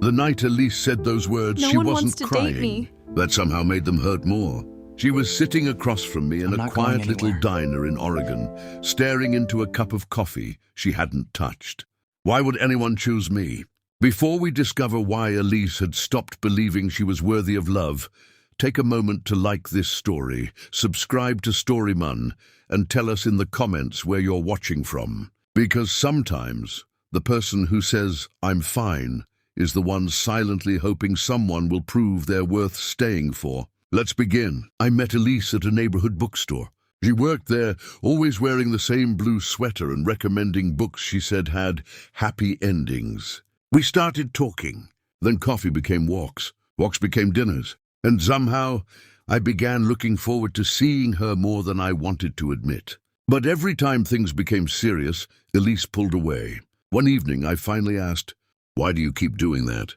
The night Elise said those words, No she one wasn't wants to crying. date me. That somehow made them hurt more. She was sitting across from me in I'm a not quiet going little anywhere. diner in Oregon, staring into a cup of coffee she hadn't touched. Why would anyone choose me? Before we discover why Elise had stopped believing she was worthy of love, take a moment to like this story, subscribe to StoryMun, and tell us in the comments where you're watching from. Because sometimes the person who says, "I'm fine," is the one silently hoping someone will prove they're worth staying for. Let's begin. I met Elise at a neighborhood bookstore. She worked there, always wearing the same blue sweater and recommending books she said had happy endings. We started talking. Then coffee became walks. Walks became dinners. And somehow, I began looking forward to seeing her more than I wanted to admit. But every time things became serious, Elise pulled away. One evening, I finally asked, "Why do you keep doing that?"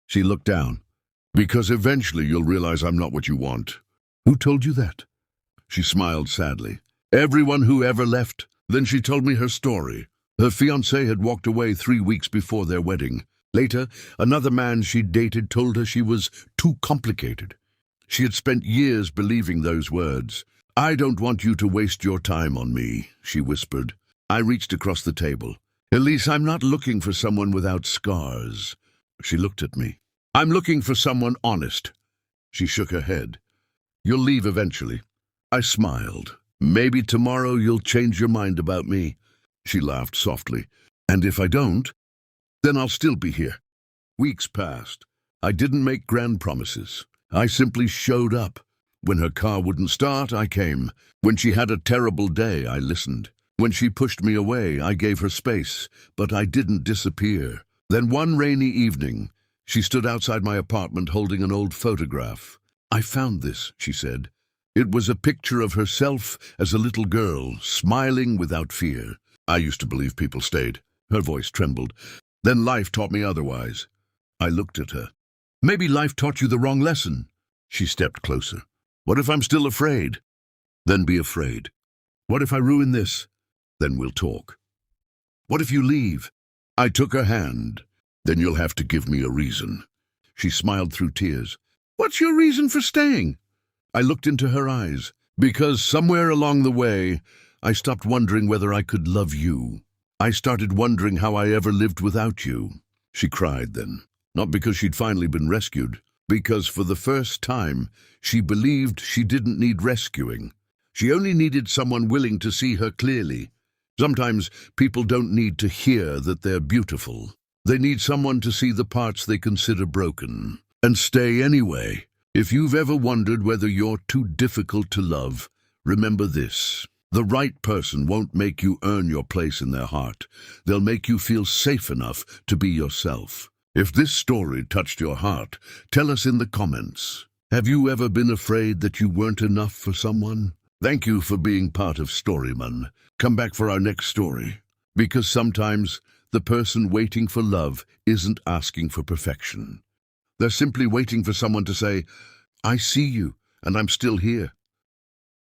She looked down. "Because eventually you'll realize I'm not what you want." "Who told you that?" She smiled sadly. "Everyone who ever left." Then she told me her story. Her fiancé had walked away 3 weeks before their wedding. Later, another man she'd dated told her she was too complicated. She had spent years believing those words. "I don't want you to waste your time on me," she whispered. I reached across the table. "Elise, I'm not looking for someone without scars." She looked at me. "I'm looking for someone honest." She shook her head. "You'll leave eventually." I smiled. "Maybe tomorrow you'll change your mind about me." She laughed softly. "And if I don't, then I'll still be here." Weeks passed. I didn't make grand promises. I simply showed up. When her car wouldn't start, I came. When she had a terrible day, I listened. When she pushed me away, I gave her space, but I didn't disappear. Then one rainy evening, she stood outside my apartment holding an old photograph. "I found this," she said. It was a picture of herself as a little girl, smiling without fear. I used to believe people stayed. Her voice trembled. Then life taught me otherwise. I looked at her. "Maybe life taught you the wrong lesson." She stepped closer. "What if I'm still afraid?" "Then be afraid." "What if I ruin this?" "Then we'll talk." "What if you leave?" I took her hand. "Then you'll have to give me a reason." She smiled through tears. "What's your reason for staying?" I looked into her eyes. "Because somewhere along the way, I stopped wondering whether I could love you. I started wondering how I ever lived without you." She cried then. Not because she'd finally been rescued, because for the first time, she believed she didn't need rescuing. She only needed someone willing to see her clearly. Sometimes people don't need to hear that they're beautiful. They need someone to see the parts they consider broken and stay anyway. If you've ever wondered whether you're too difficult to love, remember this. The right person won't make you earn your place in their heart. They'll make you feel safe enough to be yourself. If this story touched your heart, tell us in the comments. Have you ever been afraid that you weren't enough for someone? Thank you for being part of StoryMun. Come back for our next story. Because sometimes the person waiting for love isn't asking for perfection. They're simply waiting for someone to say, "I see you, and I'm still here."